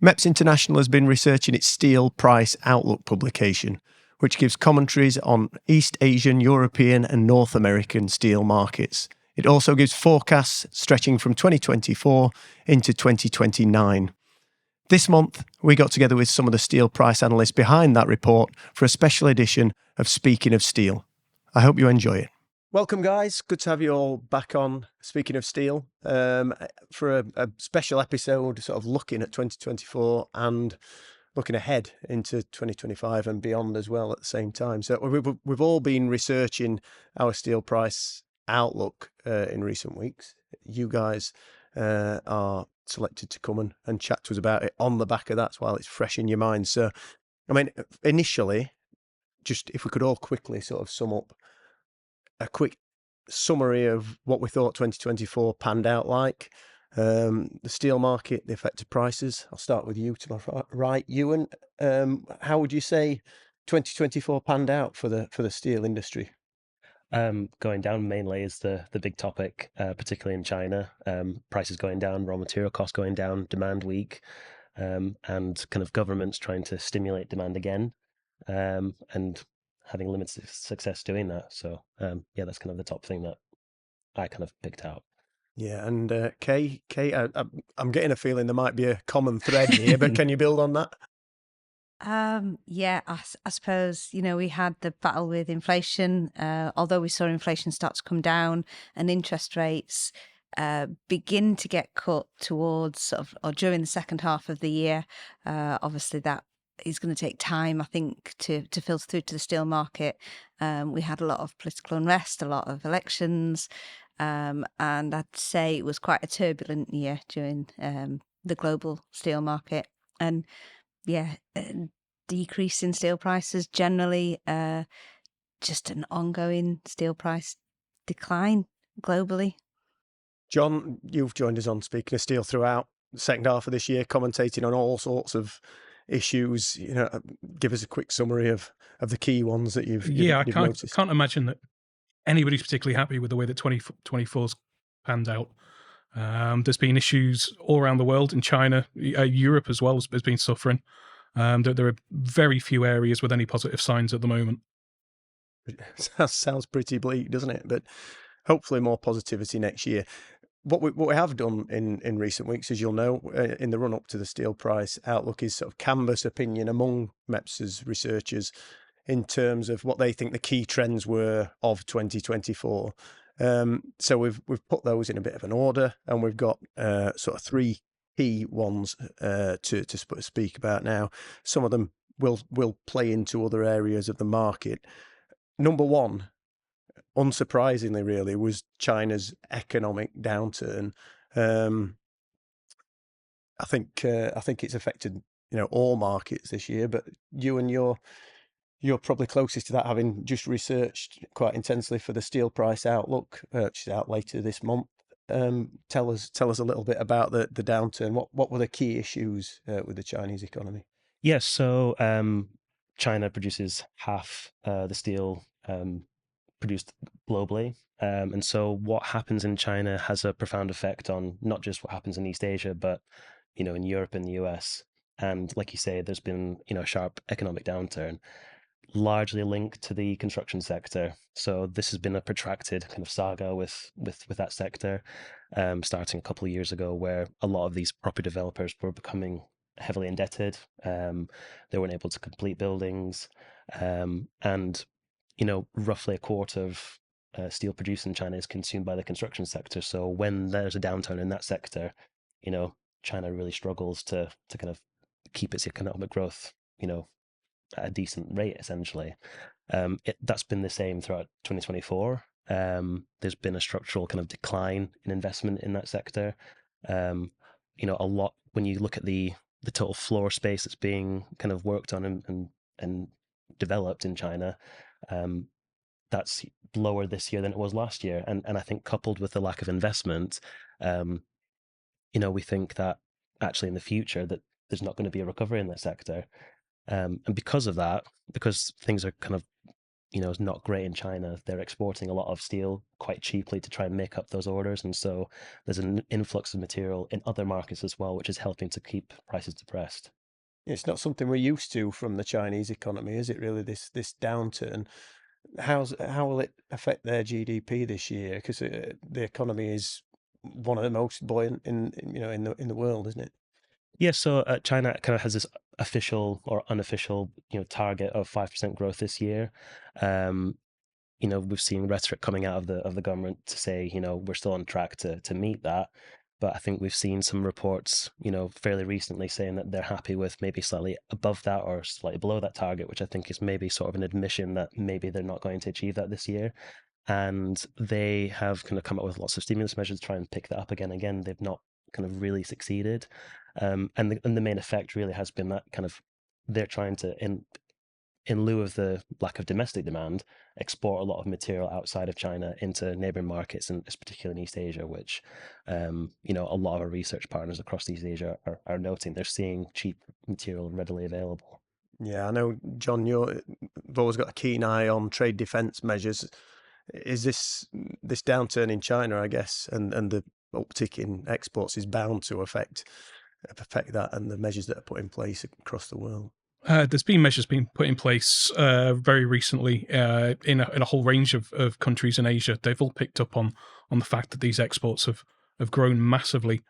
MEPS International has been researching its steel price outlook publication, which gives commentaries on East Asian, European and North American steel markets. It also gives forecasts stretching from 2024 into 2029. This month, we got together with some of the steel price analysts behind that report for a special edition of Speaking of Steel. I hope you enjoy it. Welcome, guys. Good to have you all back on Speaking of Steel for a special episode, sort of looking at 2024 and looking ahead into 2025 and beyond as well at the same time. So we've all been researching our steel price outlook in recent weeks. You guys are selected to come and chat to us about it on the back of that while it's fresh in your mind. So, I mean, initially, just if we could all quickly sort of sum up a quick summary of what we thought 2024 panned out like. The steel market, the effect of prices. I'll start with you to my right, Ewan. How would you say 2024 panned out for the steel industry? Going down mainly is the big topic, particularly in China. Prices going down, raw material costs going down, demand weak, and kind of governments trying to stimulate demand again, and having limited success doing that. So yeah, that's kind of the top thing that I kind of picked out. Yeah, and Kaye, I'm getting a feeling there might be a common thread here, but can you build on that? Yeah, I suppose, we had the battle with inflation, although we saw inflation start to come down and interest rates begin to get cut towards sort of, or during the second half of the year. Obviously, that is going to take time, I think, to filter through to the steel market. We had a lot of political unrest, a lot of elections, and I'd say it was quite a turbulent year during the global steel market. And yeah, decrease in steel prices generally, just an ongoing steel price decline globally. John, you've joined us on Speaking of Steel throughout the second half of this year, commentating on all sorts of issues. Give us a quick summary of the key ones that you've noticed. I can't imagine that anybody's particularly happy with the way that 2024's panned out. There's been issues all around the world. In China, Europe as well has been suffering. There are very few areas with any positive signs at the moment. That sounds pretty bleak, doesn't it? But hopefully more positivity next year. What we have done in recent weeks, as you'll know, in the run-up to the steel price outlook, is sort of canvass opinion among MEPS's researchers in terms of what they think the key trends were of 2024. So we've put those in a bit of an order, and we've got sort of three key ones to speak about now. Some of them will play into other areas of the market. Number one, unsurprisingly, really, was China's economic downturn. I think it's affected all markets this year. But you and you're probably closest to that, having just researched quite intensely for the steel price outlook, which is out later this month. Tell us a little bit about the downturn. What were the key issues with the Chinese economy? Yes, so China produces half the steel produced globally. And so what happens in China has a profound effect on not just what happens in East Asia, but, in Europe and the US. And like you say, there's been, a sharp economic downturn, largely linked to the construction sector. So this has been a protracted kind of saga with that sector, starting a couple of years ago, where a lot of these property developers were becoming heavily indebted. They weren't able to complete buildings. And roughly a quarter of steel produced in China is consumed by the construction sector. So when there's a downturn in that sector, China really struggles to kind of keep its economic growth, at a decent rate, essentially. That's been the same throughout 2024. There's been a structural kind of decline in investment in that sector. A lot, when you look at the total floor space that's being kind of worked on and developed in China, that's lower this year than it was last year. And I think coupled with the lack of investment, we think that actually in the future that there's not going to be a recovery in that sector. And because of that, because things are kind of is not great in China. They're exporting a lot of steel quite cheaply to try and make up those orders, and so there's an influx of material in other markets as well, which is helping to keep prices depressed. It's not something we're used to from the Chinese economy, is it? Really, this downturn. How will it affect their GDP this year? Because the economy is one of the most buoyant in the world, isn't it? Yeah, so China kind of has this official or unofficial, target of 5% growth this year. We've seen rhetoric coming out of the government to say, we're still on track to meet that. But I think we've seen some reports, fairly recently saying that they're happy with maybe slightly above that or slightly below that target, which I think is maybe sort of an admission that maybe they're not going to achieve that this year. And they have kind of come up with lots of stimulus measures to try and pick that up again. Again, they've not kind of really succeeded. And the main effect really has been that kind of they're trying to, in lieu of the lack of domestic demand, export a lot of material outside of China into neighboring markets, and particularly in East Asia, which, a lot of our research partners across East Asia are noting. They're seeing cheap material readily available. Yeah, I know, John, you've always got a keen eye on trade defence measures. Is this downturn in China, I guess, and the uptick in exports is bound to affect that and the measures that are put in place across the world? There's been measures being put in place very recently in a whole range of countries in Asia. They've all picked up on the fact that these exports have grown massively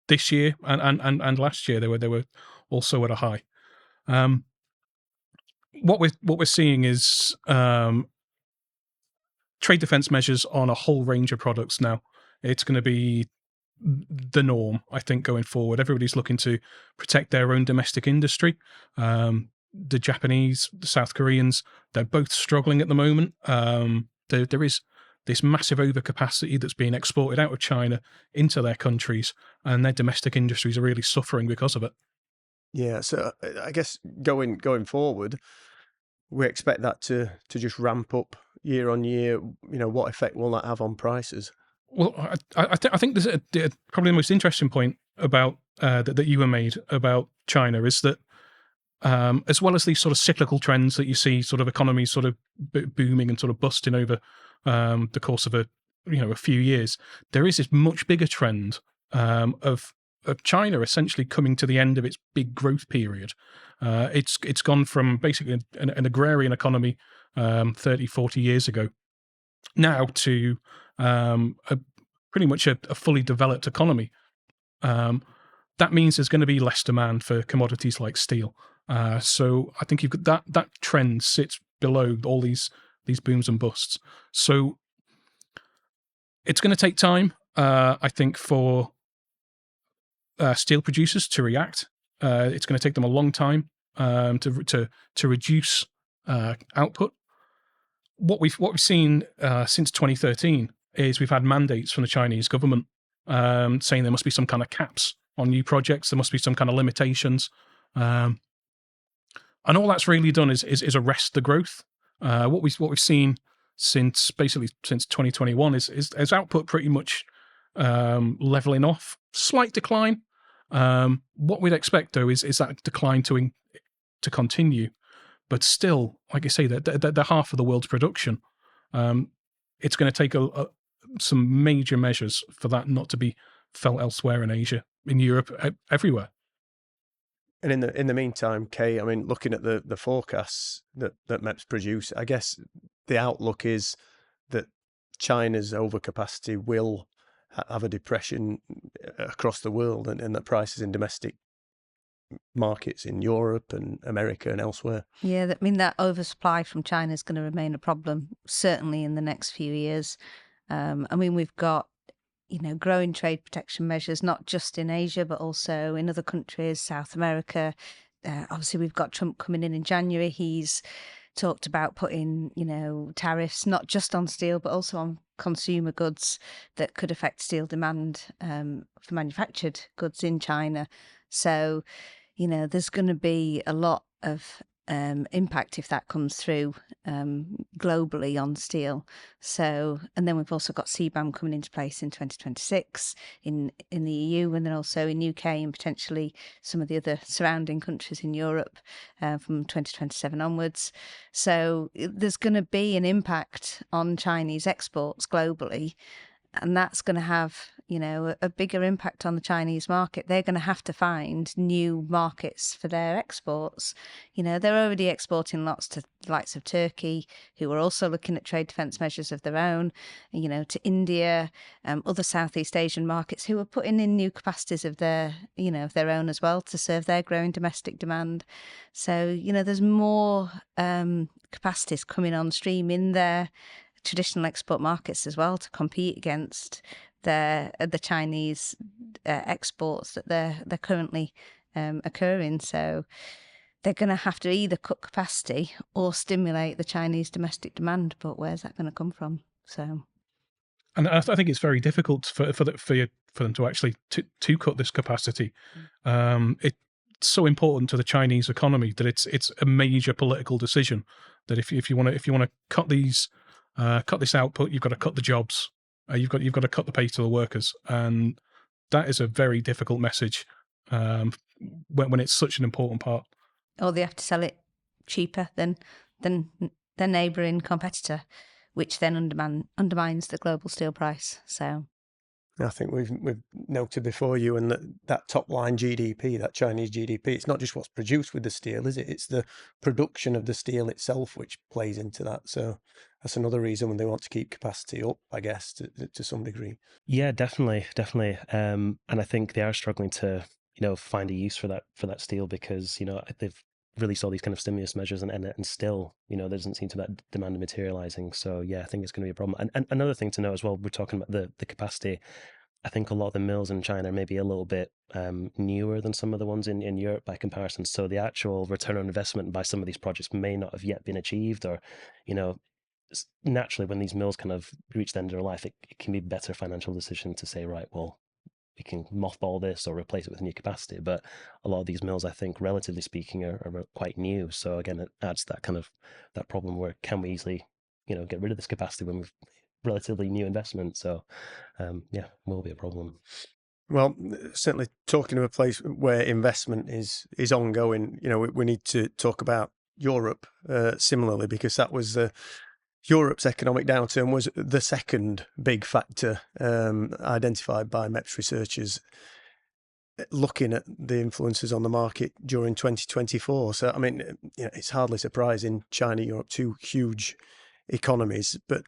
this year and last year. They were also at a high. What we're seeing is trade defense measures on a whole range of products now. It's going to be the norm, I think, going forward. Everybody's looking to protect their own domestic industry. The Japanese, the South Koreans, they're both struggling at the moment. There is this massive overcapacity that's being exported out of China into their countries, and their domestic industries are really suffering because of it. Yeah, so I guess going forward, we expect that to just ramp up year on year. What effect will that have on prices? Well, I think there's probably the most interesting point about that Ewan made about China is that as well as these sort of cyclical trends that you see, sort of economies sort of booming and sort of busting over the course of a few years, there is this much bigger trend of China essentially coming to the end of its big growth period. It's gone from basically an agrarian economy 30, 40 years ago now to pretty much a fully developed economy. That means there's going to be less demand for commodities like steel. So I think you've got that trend sits below all these booms and busts. So it's going to take time, I think, for steel producers to react. It's going to take them a long time to reduce output. What we've seen since 2013 is we've had mandates from the Chinese government saying there must be some kind of caps on new projects. There must be some kind of limitations, and all that's really done is arrest the growth. What we've seen since 2021 is output pretty much leveling off, slight decline. What we'd expect though is that decline to continue. But still, like I say, they're half of the world's production. It's going to take some major measures for that not to be felt elsewhere in Asia, in Europe, everywhere. And in the meantime, Kaye, I mean, looking at the forecasts that MEPS produce, I guess the outlook is that China's overcapacity will have a depression across the world, and that prices in domestic markets in Europe and America and elsewhere. Yeah, I mean, that oversupply from China is going to remain a problem, certainly in the next few years. I mean, we've got, growing trade protection measures, not just in Asia, but also in other countries, South America. Obviously, we've got Trump coming in January. He's talked about putting, tariffs not just on steel, but also on consumer goods that could affect steel demand for manufactured goods in China. So, there's going to be a lot of impact if that comes through globally on steel. So, and then we've also got CBAM coming into place in 2026 in the EU, and then also in UK and potentially some of the other surrounding countries in Europe from 2027 onwards. So there's going to be an impact on Chinese exports globally, and that's going to have, you know, a bigger impact on the Chinese market. They're going to have to find new markets for their exports. You know, they're already exporting lots to the likes of Turkey, who are also looking at trade defence measures of their own, you know, to India, other Southeast Asian markets who are putting in new capacities of their, you know, of their own as well to serve their growing domestic demand. So, you know, there's more capacities coming on stream in their traditional export markets as well to compete against the Chinese exports that they're currently occurring. So they're going to have to either cut capacity or stimulate the Chinese domestic demand. But where's that going to come from? So, and I think it's very difficult for them to actually to cut this capacity. It's so important to the Chinese economy that it's a major political decision. That if you want to cut this output, you've got to cut the jobs. You've got to cut the pay to the workers, and that is a very difficult message when it's such an important part. Or they have to sell it cheaper than their neighbouring competitor, which then undermines the global steel price. So I think we've noted before, Ewan, that top line GDP, that Chinese GDP, it's not just what's produced with the steel, is it? It's the production of the steel itself which plays into that. So that's another reason when they want to keep capacity up, I guess, to some degree. Yeah, definitely. And I think they are struggling to, you know, find a use for that steel because, you know, they've released all these kind of stimulus measures and still, you know, there doesn't seem to be that demand materializing. So yeah, I think it's going to be a problem. And another thing to know as well, we're talking about the capacity. I think a lot of the mills in China are maybe a little bit newer than some of the ones in Europe by comparison. So the actual return on investment by some of these projects may not have yet been achieved, or, you know, naturally when these mills kind of reach the end of their life, it can be a better financial decision to say, right, well, we can mothball this or replace it with new capacity. But a lot of these mills, I think, relatively speaking, are quite new. So again, it adds that kind of that problem where can we easily, you know, get rid of this capacity when we've relatively new investment. So yeah, will be a problem. Well, certainly talking of a place where investment is ongoing, you know, we need to talk about Europe similarly, because that was Europe's economic downturn was the second big factor identified by MEPS researchers looking at the influences on the market during 2024. So, I mean, you know, it's hardly surprising China, Europe, two huge economies. But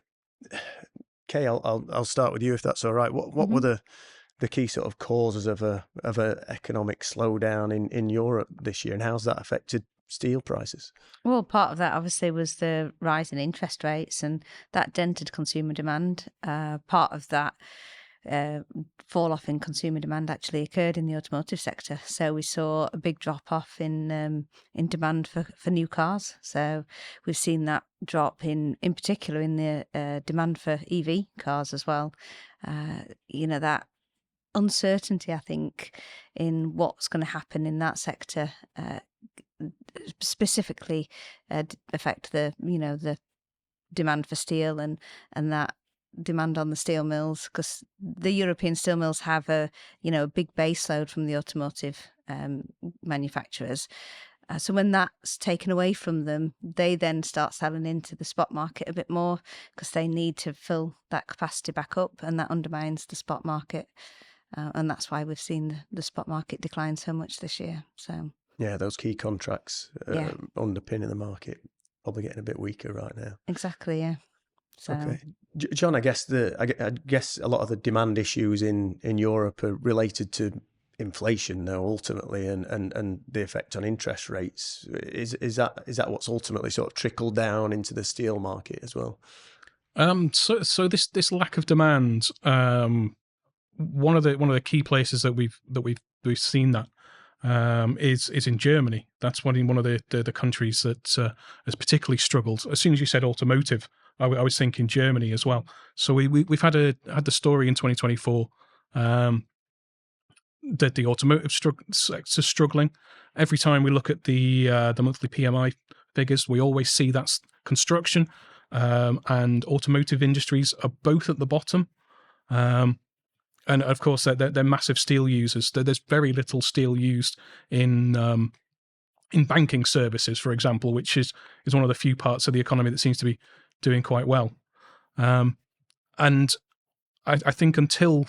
Kaye, I'll start with you if that's all right. What were the key sort of causes of a economic slowdown in Europe this year, and how's that affected steel prices? Well, part of that obviously was the rise in interest rates, and that dented consumer demand. Part of that fall off in consumer demand actually occurred in the automotive sector. So we saw a big drop off in demand for new cars. So we've seen that drop in particular in the demand for EV cars as well. You know, that uncertainty, I think, in what's going to happen in that sector specifically affect the demand for steel and that demand on the steel mills, because the European steel mills have a big base load from the automotive manufacturers. So when that's taken away from them, they then start selling into the spot market a bit more because they need to fill that capacity back up, and that undermines the spot market. And that's why we've seen the spot market decline so much this year. So yeah, those key contracts underpinning the market probably getting a bit weaker right now. Exactly, yeah. So. Okay, John, I guess a lot of the demand issues in Europe are related to inflation now ultimately, and the effect on interest rates. Is that what's ultimately sort of trickled down into the steel market as well? So this lack of demand, one of the key places that we've seen that is in Germany. That's one of the countries that has particularly struggled. As soon as you said automotive, I was thinking Germany as well. So we've had the story in 2024. the automotive sector struggling. Every time we look at the monthly PMI figures, we always see that's construction and automotive industries are both at the bottom. And of course, they're massive steel users. There's very little steel used in banking services, for example, which is one of the few parts of the economy that seems to be doing quite well. And I think until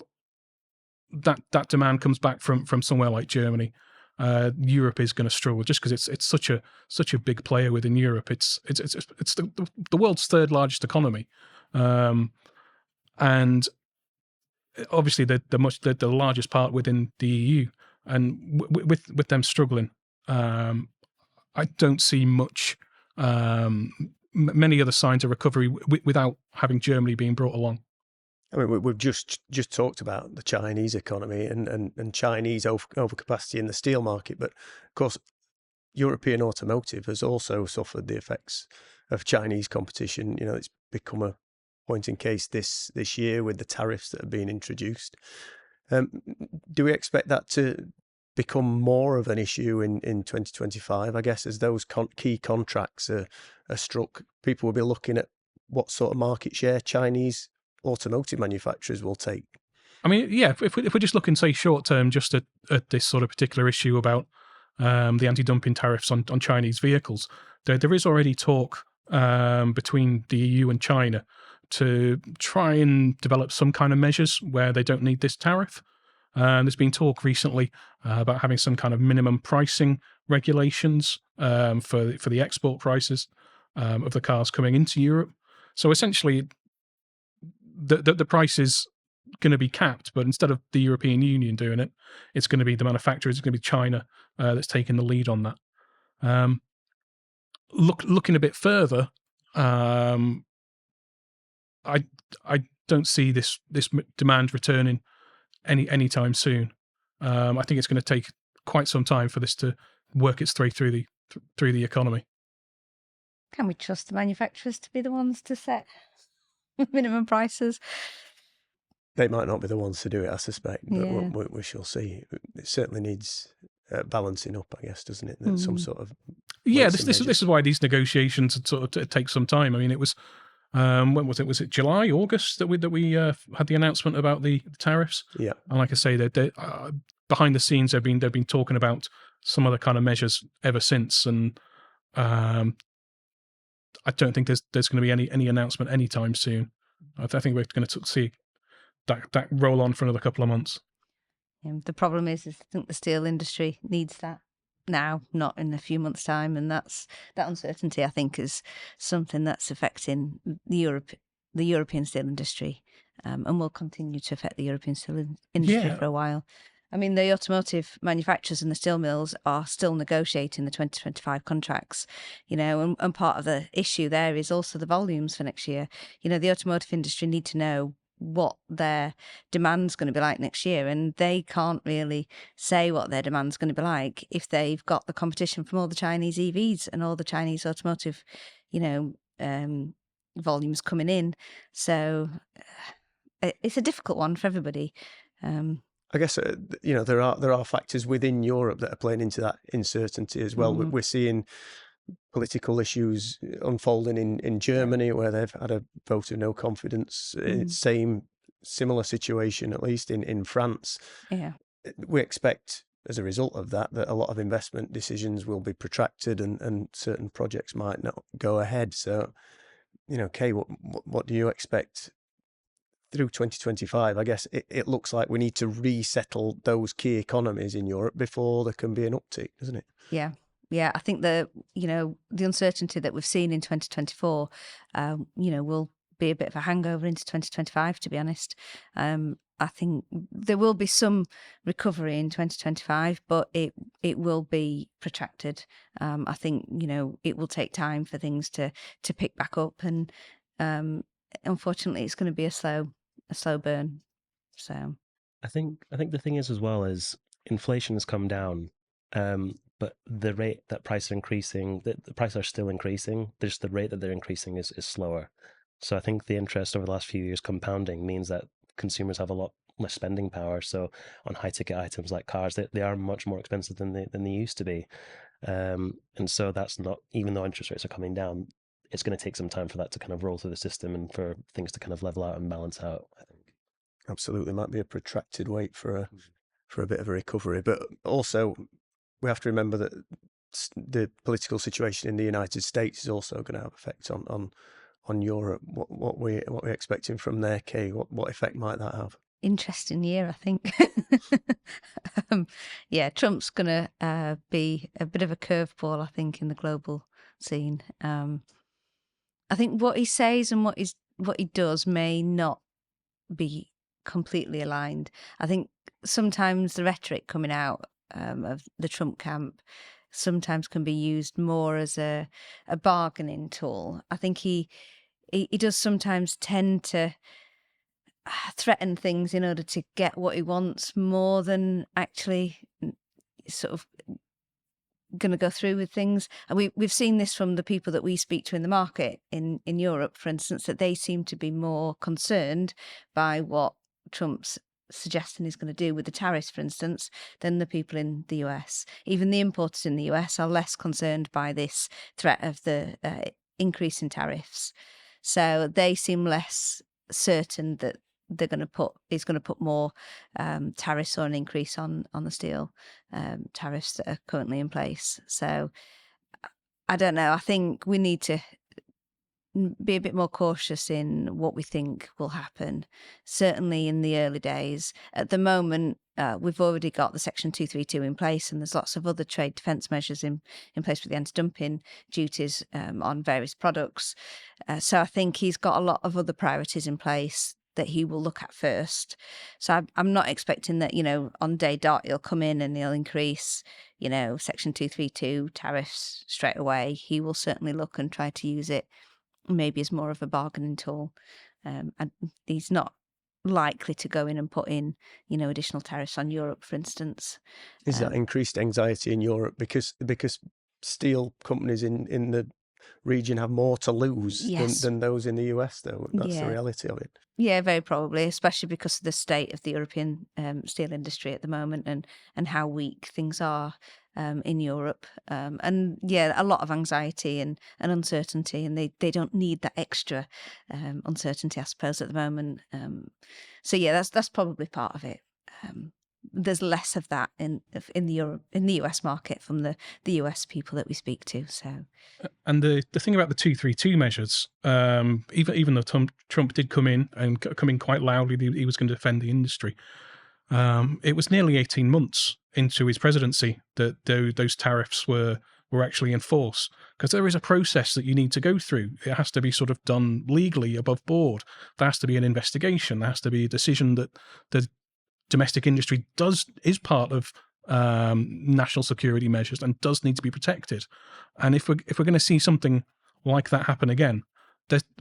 that demand comes back from somewhere like Germany, Europe is going to struggle just because it's such a big player within Europe. It's the world's third largest economy, and obviously the largest part within the EU, and with them struggling, I don't see many other signs of recovery without having Germany being brought along. I mean, we've just talked about the Chinese economy and Chinese overcapacity in the steel market, but of course, European automotive has also suffered the effects of Chinese competition. You know, it's become a point in case this year with the tariffs that have been introduced. Do we expect that to become more of an issue in 2025? I guess as those key contracts are struck, people will be looking at what sort of market share Chinese automotive manufacturers will take. I mean, yeah, if we're just looking, say, short term, just at this sort of particular issue about the anti-dumping tariffs on Chinese vehicles, there is already talk between the EU and China to try and develop some kind of measures where they don't need this tariff. There's been talk recently about having some kind of minimum pricing regulations for the export prices of the cars coming into Europe. So essentially, the price is going to be capped, but instead of the European Union doing it, it's going to be the manufacturers. It's going to be China that's taking the lead on that. Looking a bit further, I don't see this demand returning anytime soon. I think it's going to take quite some time for this to work its way through the economy. Can we trust the manufacturers to be the ones to set minimum prices? They might not be the ones to do it, I suspect, but Yeah. we shall see. It certainly needs balancing up, I guess, doesn't it? That some sort of this is why these negotiations sort of take some time. I mean, it was when was it? Was it July, August that we had the announcement about the tariffs? Yeah. And like I say, they behind the scenes they've been talking about some other kind of measures ever since, and I don't think there's going to be any announcement anytime soon. I think we're going to see that roll on for another couple of months. The problem is I think the steel industry needs that now, not in a few months' time, and that uncertainty, I think, is something that's affecting the European steel industry, and will continue to affect the European steel industry for a while. I mean, the automotive manufacturers and the steel mills are still negotiating the 2025 contracts, and part of the issue there is also the volumes for next year. The automotive industry need to know what their demand's going to be like next year, and they can't really say what their demand's going to be like if they've got the competition from all the Chinese EVs and all the Chinese automotive, volumes coming in. So it's a difficult one for everybody. I guess there are factors within Europe that are playing into that uncertainty as well. We're seeing political issues unfolding in Germany, where they've had a vote of no confidence. Similar situation, at least in France. Yeah, we expect as a result of that a lot of investment decisions will be protracted and certain projects might not go ahead. So, Kaye, what do you expect through 2025? I guess it looks like we need to resettle those key economies in Europe before there can be an uptick, doesn't it? Yeah, I think the uncertainty that we've seen in 2024, will be a bit of a hangover into 2025, to be honest. I think there will be some recovery in 2025, but it will be protracted. I think, it will take time for things to pick back up, and unfortunately it's going to be a slow burn. So I think the thing is as well is inflation has come down, but the rate that prices are increasing, the prices are still increasing. Just the rate that they're increasing is slower. So I think the interest over the last few years compounding means that consumers have a lot less spending power. So on high ticket items like cars, they are much more expensive than they used to be. And so that's not, even though interest rates are coming down, it's going to take some time for that to kind of roll through the system and for things to kind of level out and balance out, I think. Absolutely, might be a protracted wait for a bit of a recovery, but also we have to remember that the political situation in the United States is also going to have effect on Europe. What we're expecting from there, Kaye? What effect might that have? Interesting year, I think. Yeah, Trump's going to be a bit of a curveball, I think, in the global scene. I think what he says and what he does may not be completely aligned. I think sometimes the rhetoric coming out of the Trump camp sometimes can be used more as a bargaining tool. I think he does sometimes tend to threaten things in order to get what he wants more than actually sort of going to go through with things. And we've seen this from the people that we speak to in the market in Europe, for instance, that they seem to be more concerned by what Trump's suggesting he's going to do with the tariffs, for instance, than the people in the US. Even the importers in the US are less concerned by this threat of the increase in tariffs. So they seem less certain that he's going to put more tariffs or an increase on the steel tariffs that are currently in place. So I don't know. I think we need to be a bit more cautious in what we think will happen, certainly in the early days. At the moment, we've already got the Section 232 in place, and there's lots of other trade defence measures in place with the anti-dumping duties on various products. So I think he's got a lot of other priorities in place that he will look at first. So I'm not expecting that, on day dot, he'll come in and he'll increase, Section 232 tariffs straight away. He will certainly look and try to use it maybe as more of a bargaining tool. And he's not likely to go in and put in, additional tariffs on Europe, for instance. Is that increased anxiety in Europe because steel companies in the region have more to lose than those in the US, though? That's the reality of it. Yeah, very probably, especially because of the state of the European steel industry at the moment and how weak things are in Europe. And yeah, a lot of anxiety and uncertainty, and they don't need that extra uncertainty, I suppose, at the moment. So yeah, that's probably part of it. There's less of that in the US market from the US people that we speak to. So, and the thing about the 232 measures, even though Trump did come in quite loudly, he was going to defend the industry. It was nearly 18 months into his presidency that those tariffs were actually in force, because there is a process that you need to go through. It has to be sort of done legally above board. There has to be an investigation. There has to be a decision that the domestic industry is part of national security measures and does need to be protected. And if we're going to see something like that happen again,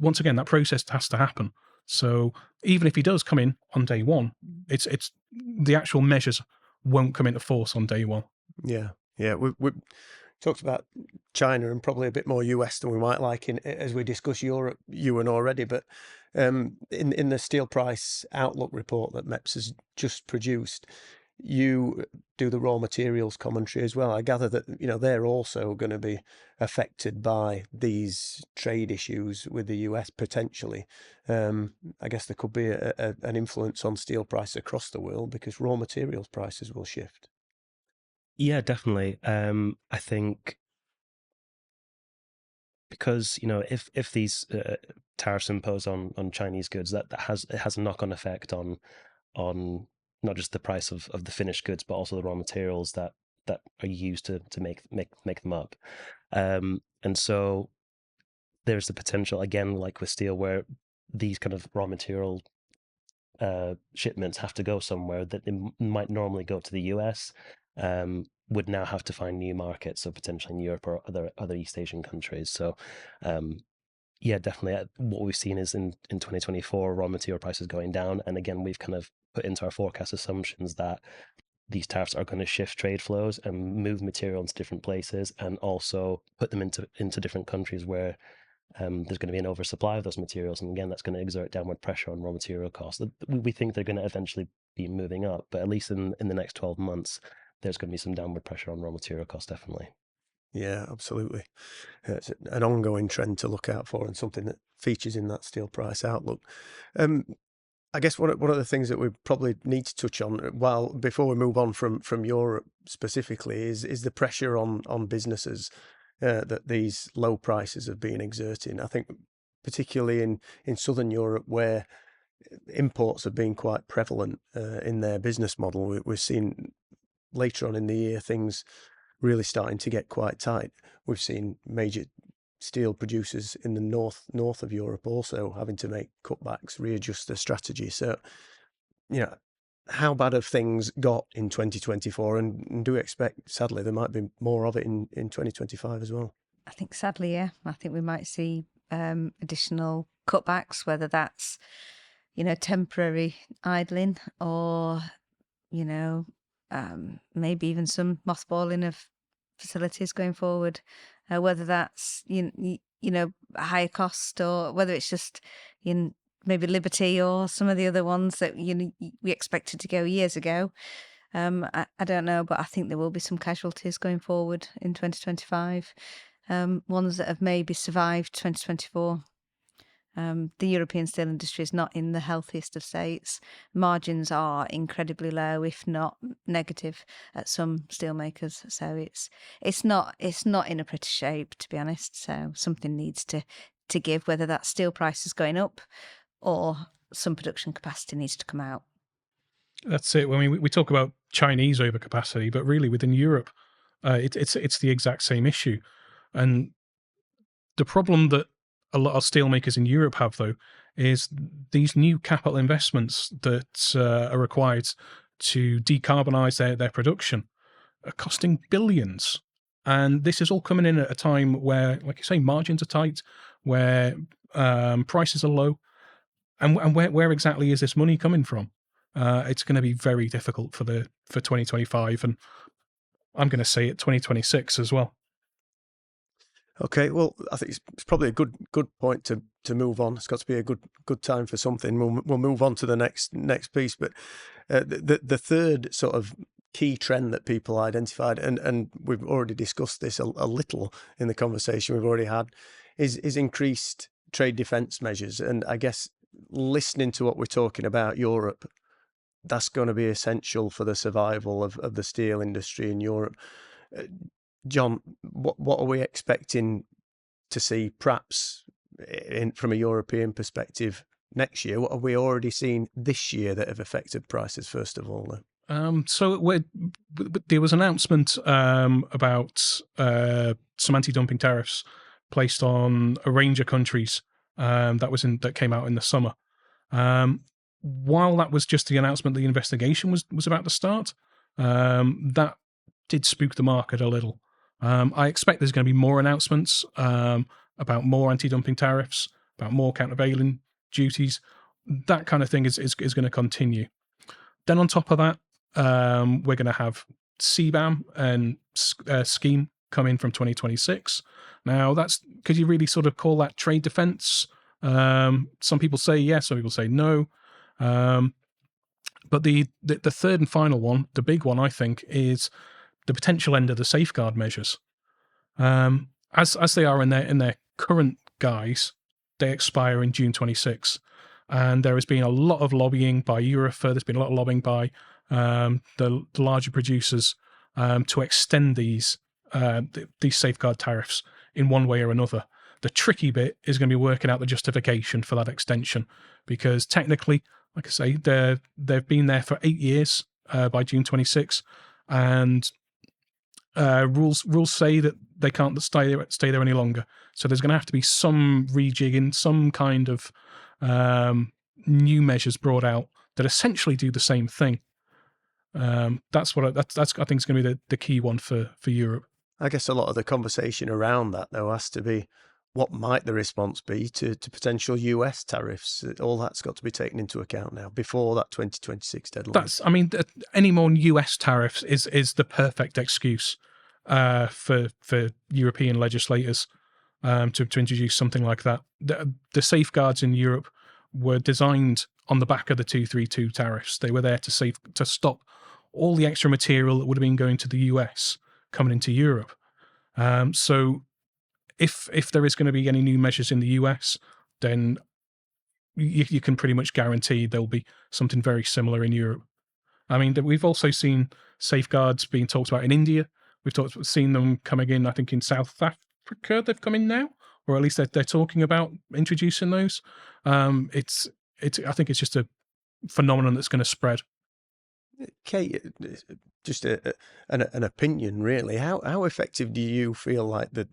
once again, that process has to happen. So even if he does come in on day one, it's the actual measures won't come into force on day one. Yeah. We talked about China and probably a bit more US than we might like as we discuss Europe, Ewan, already. But in the steel price outlook report that MEPS has just produced, you do the raw materials commentary as well. I gather that they're also going to be affected by these trade issues with the US potentially. I guess there could be an influence on steel price across the world because raw materials prices will shift. Yeah, definitely. I think because if these tariffs imposed on Chinese goods, that has a knock-on effect on not just the price of the finished goods, but also the raw materials that are used to make them up. And so there's the potential, again, like with steel, where these kind of raw material shipments have to go somewhere that they might normally go to the US, would now have to find new markets, so potentially in Europe or other East Asian countries. So yeah, definitely what we've seen is in 2024 raw material prices going down, and again we've kind of put into our forecast assumptions that these tariffs are going to shift trade flows and move material into different places, and also put them into different countries where there's going to be an oversupply of those materials, and again that's going to exert downward pressure on raw material costs. We think they're going to eventually be moving up, but at least in the next 12 months, there's going to be some downward pressure on raw material costs, definitely. Yeah, absolutely. It's an ongoing trend to look out for and something that features in that steel price outlook. I guess one of the things that we probably need to touch on before we move on from Europe specifically is the pressure on businesses that these low prices have been exerting. I think particularly in Southern Europe, where imports have been quite prevalent in their business model, we've seen later on in the year things really starting to get quite tight. We've seen major steel producers in the north of Europe also having to make cutbacks, readjust their strategy. So, how bad have things got in 2024, and do we expect, sadly, there might be more of it in 2025 as well? I think sadly, yeah. I think we might see additional cutbacks, whether that's, temporary idling or, maybe even some mothballing of facilities going forward, whether that's, higher cost or whether it's just, maybe Liberty or some of the other ones that, we expected to go years ago. I don't know, but I think there will be some casualties going forward in 2025, ones that have maybe survived 2024. The European steel industry is not in the healthiest of states. Margins are incredibly low, if not negative, at some steelmakers. So it's not in a pretty shape, to be honest. So something needs to give, whether that steel price is going up or some production capacity needs to come out. That's it. I mean, we talk about Chinese overcapacity, but really within Europe, it's the exact same issue. And the problem that a lot of steelmakers in Europe have, though, is these new capital investments that are required to decarbonize their production are costing billions. And this is all coming in at a time where, like you say, margins are tight, where prices are low. And where exactly is this money coming from? It's going to be very difficult for 2025, and I'm going to say it 2026 as well. Okay, well, I think it's probably a good point to move on. It's got to be a good time for something. We'll move on to the next piece. But the third sort of key trend that people identified, and we've already discussed this a little in the conversation we've already had, is increased trade defence measures. And I guess listening to what we're talking about Europe, that's going to be essential for the survival of the steel industry in Europe. John, what are we expecting to see, perhaps from a European perspective, next year? What have we already seen this year that have affected prices, first of all? So there was an announcement about some anti-dumping tariffs placed on a range of countries that came out in the summer. While that was just the announcement, the investigation was about to start. That did spook the market a little. I expect there's going to be more announcements about more anti-dumping tariffs, about more countervailing duties. That kind of thing is going to continue. Then on top of that, we're going to have CBAM and scheme come in from 2026. Now, could you really sort of call that trade defense? Some people say yes, some people say no. But the third and final one, the big one, I think, is the potential end of the safeguard measures. As they are in their current guise, they expire in June 26. And there has been a lot of lobbying by Eurofer. There's been a lot of lobbying by the larger producers to extend these safeguard tariffs in one way or another. The tricky bit is going to be working out the justification for that extension, because technically, like I say, they've been there for 8 years by June 26, and rules say that they can't stay there any longer. So there's going to have to be some rejigging, some kind of new measures brought out that essentially do the same thing. That's I think is going to be the key one for Europe. I guess a lot of the conversation around that, though, has to be what might the response be to potential US tariffs. All that's got to be taken into account now before that 2026 deadline. Any more US tariffs is the perfect excuse for European legislators to introduce something like that. The safeguards in Europe were designed on the back of the 232 tariffs. They were there to stop all the extra material that would have been going to the US coming into Europe. So if there is going to be any new measures in the US, then you can pretty much guarantee there'll be something very similar in Europe. I mean, we've also seen safeguards being talked about in India. We've seen them coming in, I think, in South Africa. They've come in now, or at least they're talking about introducing those. I think it's just a phenomenon that's going to spread. Kaye, just an opinion, really. How effective do you feel like the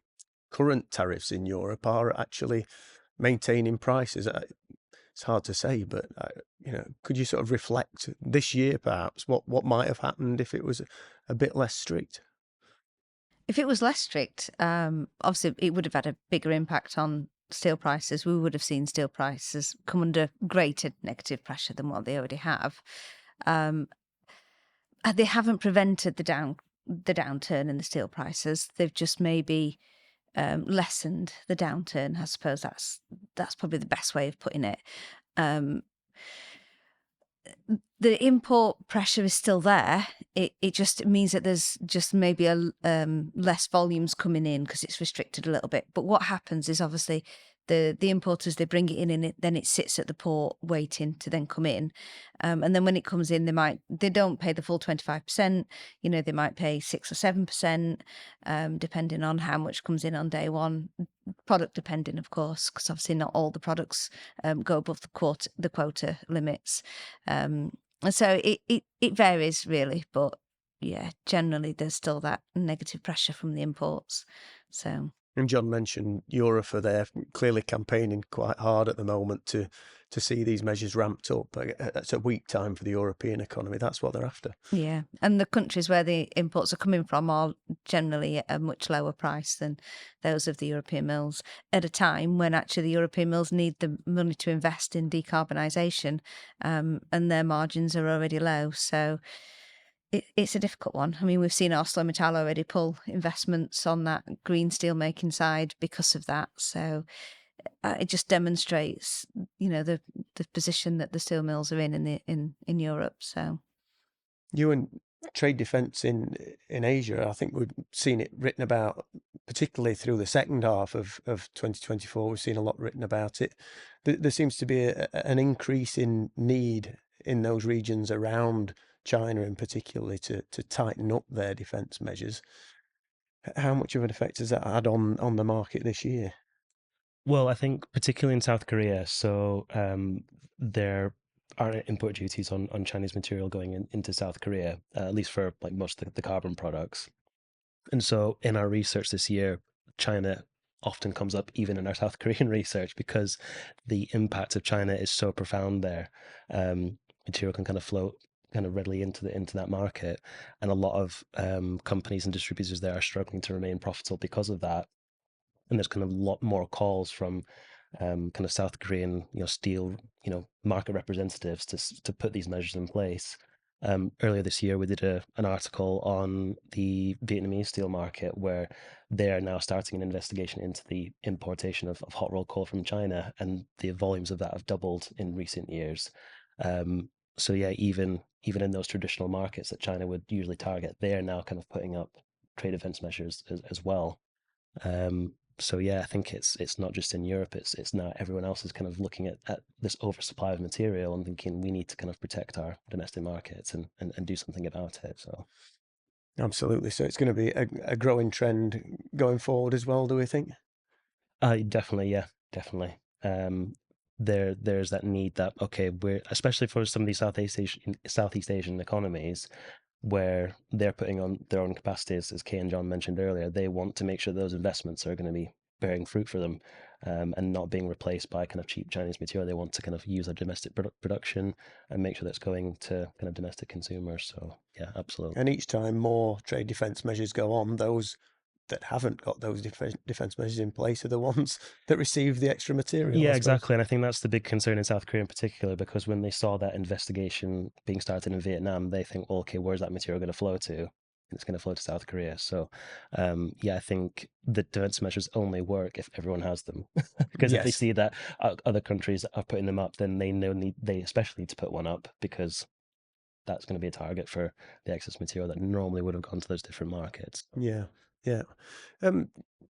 current tariffs in Europe are actually maintaining prices? It's hard to say, but could you sort of reflect this year, perhaps, what might have happened if it was a bit less strict? If it was less strict, obviously it would have had a bigger impact on steel prices. We would have seen steel prices come under greater negative pressure than what they already have. They haven't prevented the downturn in the steel prices. They've just maybe lessened the downturn. I suppose that's probably the best way of putting it. The import pressure is still there. It just means that there's just maybe less volumes coming in because it's restricted a little bit. But what happens is obviously the importers, they bring it in and then it sits at the port waiting to then come in. And then when it comes in, they don't pay the full 25%. They might pay 6 or 7%, depending on how much comes in on day one. Product depending, of course, because obviously not all the products go above the quota limits. So it varies really, but yeah, generally there's still that negative pressure from the imports. So. And John mentioned Europe, they're clearly campaigning quite hard at the moment to see these measures ramped up. It's a weak time for the European economy. That's what they're after. Yeah, and the countries where the imports are coming from are generally at a much lower price than those of the European mills at a time when actually the European mills need the money to invest in decarbonisation, and their margins are already low. So it's a difficult one. I mean, we've seen ArcelorMittal already pull investments on that green steel making side because of that. So it just demonstrates, the position that the steel mills are in Europe. So, Ewan, trade defence in Asia, I think we've seen it written about, particularly through the second half of 2024. We've seen a lot written about it. There seems to be an increase in need in those regions around China, in particularly, to tighten up their defence measures. How much of an effect has that had on the market this year? Well, I think particularly in South Korea, so there are import duties on Chinese material going into South Korea, at least for like most of the carbon products. And so in our research this year, China often comes up even in our South Korean research because the impact of China is so profound there. Material can kind of float kind of readily into that market, and a lot of companies and distributors there are struggling to remain profitable because of that. And there's kind of a lot more calls from kind of South Korean steel market representatives to put these measures in place. Earlier this year, we did an article on the Vietnamese steel market where they are now starting an investigation into the importation of hot rolled coal from China, and the volumes of that have doubled in recent years. So yeah, even in those traditional markets that China would usually target, they are now kind of putting up trade defense measures as well. So yeah, I think it's not just in Europe, it's now everyone else is kind of looking at this oversupply of material and thinking we need to kind of protect our domestic markets and do something about it. So absolutely. So it's going to be a growing trend going forward as well, do we think? Definitely, yeah, definitely. There's that need that, okay, we're especially for some of these Southeast Asian economies where they're putting on their own capacities, as Kaye and John mentioned earlier, they want to make sure those investments are going to be bearing fruit for them, and not being replaced by kind of cheap Chinese material. They want to kind of use their domestic production and make sure that's going to kind of domestic consumers. So yeah, absolutely. And each time more trade defence measures go on, those that haven't got those defence measures in place are the ones that receive the extra material. Yeah, exactly. And I think that's the big concern in South Korea in particular, because when they saw that investigation being started in Vietnam, they think, well, okay, where's that material going to flow to? and it's going to flow to South Korea. So, I think the defense measures only work if everyone has them, because if they Yes. see that other countries are putting them up, then they especially need to put one up, because that's going to be a target for the excess material that normally would have gone to those different markets. Yeah, yeah.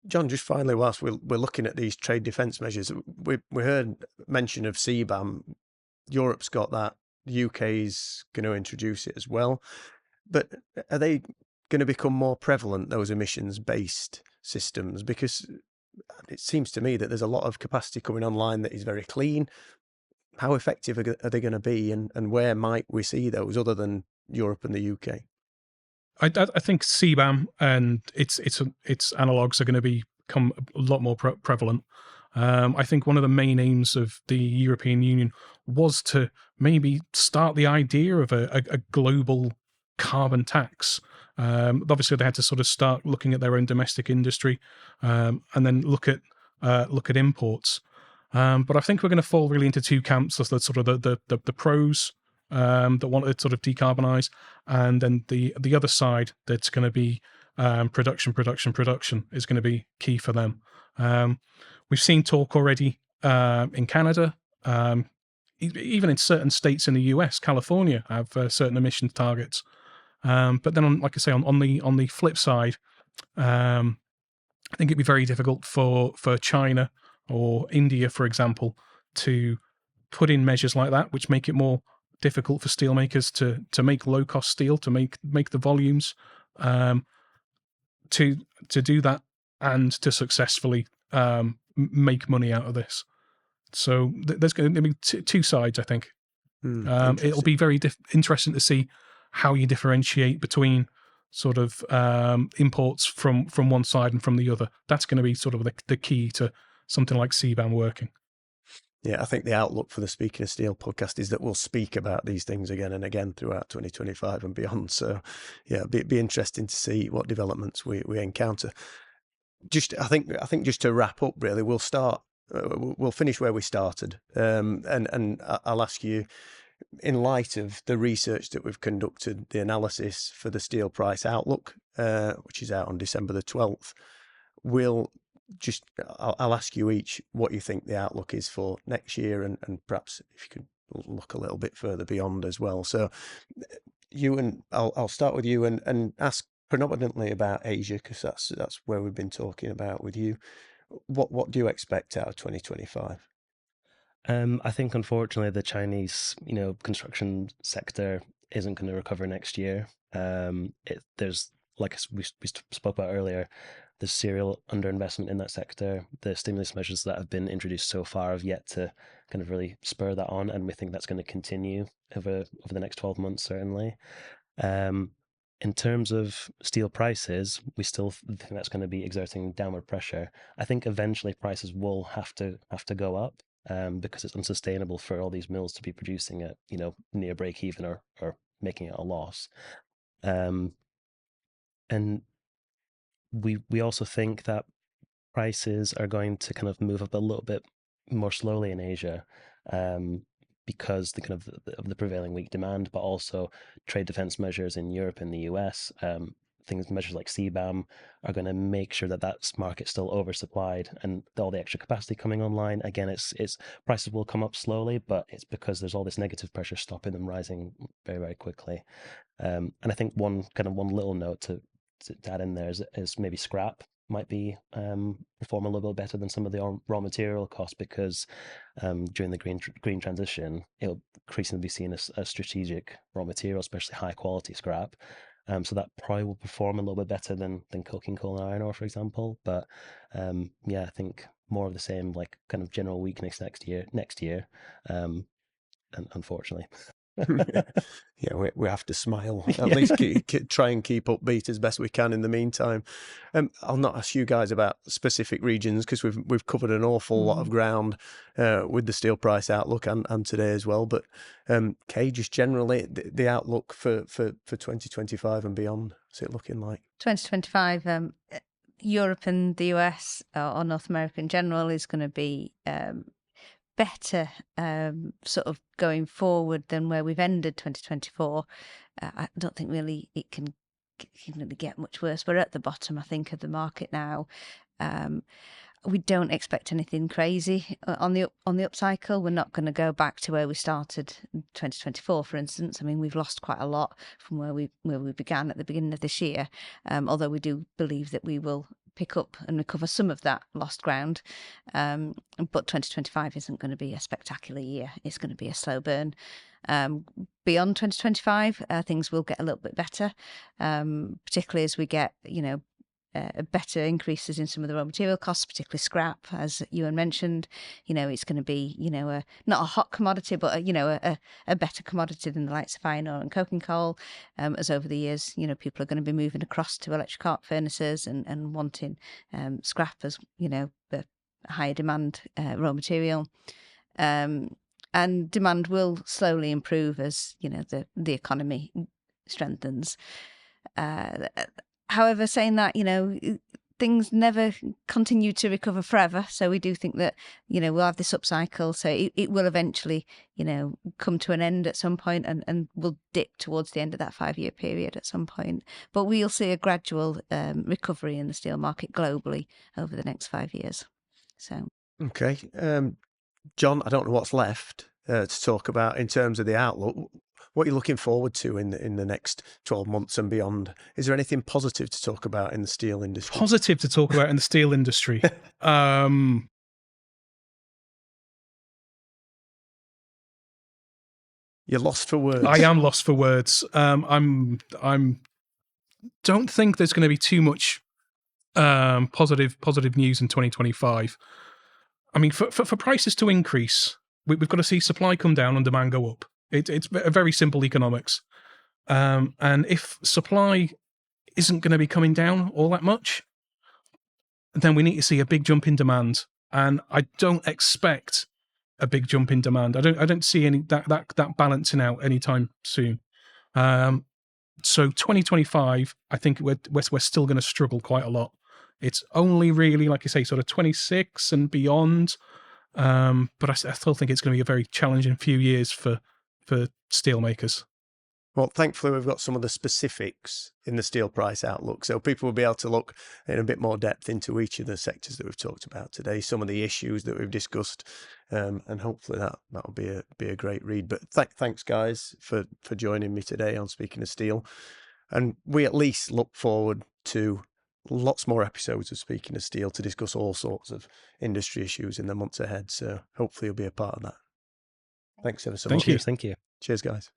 John, just finally, whilst we're looking at these trade defence measures, we heard mention of CBAM. Europe's got that. The UK's going to introduce it as well. But are they going to become more prevalent, those emissions-based systems? Because it seems to me that there's a lot of capacity coming online that is very clean. How effective are they going to be, and where might we see those other than Europe and the UK? I think CBAM and its analogues are going to become a lot more prevalent. I think one of the main aims of the European Union was to maybe start the idea of a global carbon tax. Obviously, they had to sort of start looking at their own domestic industry, and then look at imports. But I think we're going to fall really into two camps: as the sort of the pros that want to sort of decarbonize, and then the other side that's going to be production is going to be key for them. We've seen talk already in Canada, even in certain states in the US. California have certain emission targets, but then like I say, on the flip side, I think it'd be very difficult for China or India, for example, to put in measures like that, which make it more difficult for steelmakers to make low cost steel, to make the volumes, to do that and to successfully make money out of this. So there's going to be two sides, I think. It'll be very interesting to see how you differentiate between sort of imports from one side and from the other. That's going to be sort of the key to something like CBAM working. Yeah, I think the outlook for the Speaking of Steel podcast is that we'll speak about these things again and again throughout 2025 and beyond. So, yeah, it'd be interesting to see what developments we encounter. I think just to wrap up, really, we'll finish where we started, and I'll ask you, in light of the research that we've conducted, the analysis for the steel price outlook, which is out on December the 12th, I'll ask you each what you think the outlook is for next year, and perhaps if you could look a little bit further beyond as well. So, Ewan, I'll start with you and ask predominantly about Asia, because that's where we've been talking about with you. What do you expect out of 2025? I think, unfortunately, the Chinese, construction sector isn't going to recover next year. There's, like we spoke about earlier, the serial underinvestment in that sector. The stimulus measures that have been introduced so far have yet to kind of really spur that on, and we think that's going to continue over the next 12 months, certainly. In terms of steel prices, we still think that's going to be exerting downward pressure. I think eventually prices will have to go up, because it's unsustainable for all these mills to be producing at near break even or making it a loss. And we also think that prices are going to kind of move up a little bit more slowly in Asia, because of the prevailing weak demand, but also trade defense measures in Europe and the US. Measures like CBAM are going to make sure that market's still oversupplied, and all the extra capacity coming online. Again, it's prices will come up slowly, but it's because there's all this negative pressure stopping them rising very, very quickly. And I think one little note to add in there is maybe scrap might be perform a little bit better than some of the raw material costs, because during the green transition, it'll increasingly be seen as a strategic raw material, especially high quality scrap. So that probably will perform a little bit better than coking coal and iron ore, for example. But I think more of the same, like kind of general weakness next year, and unfortunately. Yeah, we have to smile. At least try and keep upbeat as best we can in the meantime. I'll not ask you guys about specific regions, because we've covered an awful lot of ground with the steel price outlook and today as well. But Kaye, just generally the outlook for 2025 and beyond, what's it looking like? 2025, Europe and the US, or North America in general, is going to be better sort of going forward than where we've ended 2024. I don't think really it can get much worse. We're at the bottom, I think, of the market now. We don't expect anything crazy on the upcycle. We're not going to go back to where we started in 2024, for instance. I mean, we've lost quite a lot from where we began at the beginning of this year. Although we do believe that we will pick up and recover some of that lost ground. But 2025 isn't going to be a spectacular year. It's going to be a slow burn. Beyond 2025, things will get a little bit better, particularly as we get, better increases in some of the raw material costs, particularly scrap, as Ewan mentioned. It's going to be, not a hot commodity, but a better commodity than the likes of iron ore and coking coal. As over the years, people are going to be moving across to electric arc furnaces and wanting scrap as, the higher demand raw material. And demand will slowly improve as, the economy strengthens. However, saying that, things never continue to recover forever. So we do think that, we'll have this upcycle. So it will eventually, come to an end at some point and will dip towards the end of that 5-year period at some point. But we'll see a gradual recovery in the steel market globally over the next 5 years. So. Okay. John, I don't know what's left to talk about in terms of the outlook. What are you looking forward to in the next 12 months and beyond? Is there anything positive to talk about in the steel industry? Positive to talk about in the steel industry. You're lost for words. I am lost for words. I'm don't think there's going to be too much positive news in 2025. I mean, for prices to increase, we've got to see supply come down and demand go up. It's very simple economics. And if supply isn't going to be coming down all that much, then we need to see a big jump in demand. And I don't expect a big jump in demand. I don't see any that balancing out anytime soon. So 2025, I think we're still going to struggle quite a lot. It's only really, like I say, sort of 26 and beyond. But I still think it's going to be a very challenging few years for steelmakers. Well, thankfully, we've got some of the specifics in the steel price outlook. So people will be able to look in a bit more depth into each of the sectors that we've talked about today, some of the issues that we've discussed, and hopefully that'll be a great read. But thanks, guys, for joining me today on Speaking of Steel. And we at least look forward to lots more episodes of Speaking of Steel to discuss all sorts of industry issues in the months ahead. So hopefully you'll be a part of that. Thanks ever so much. Thank you. Cheers, guys.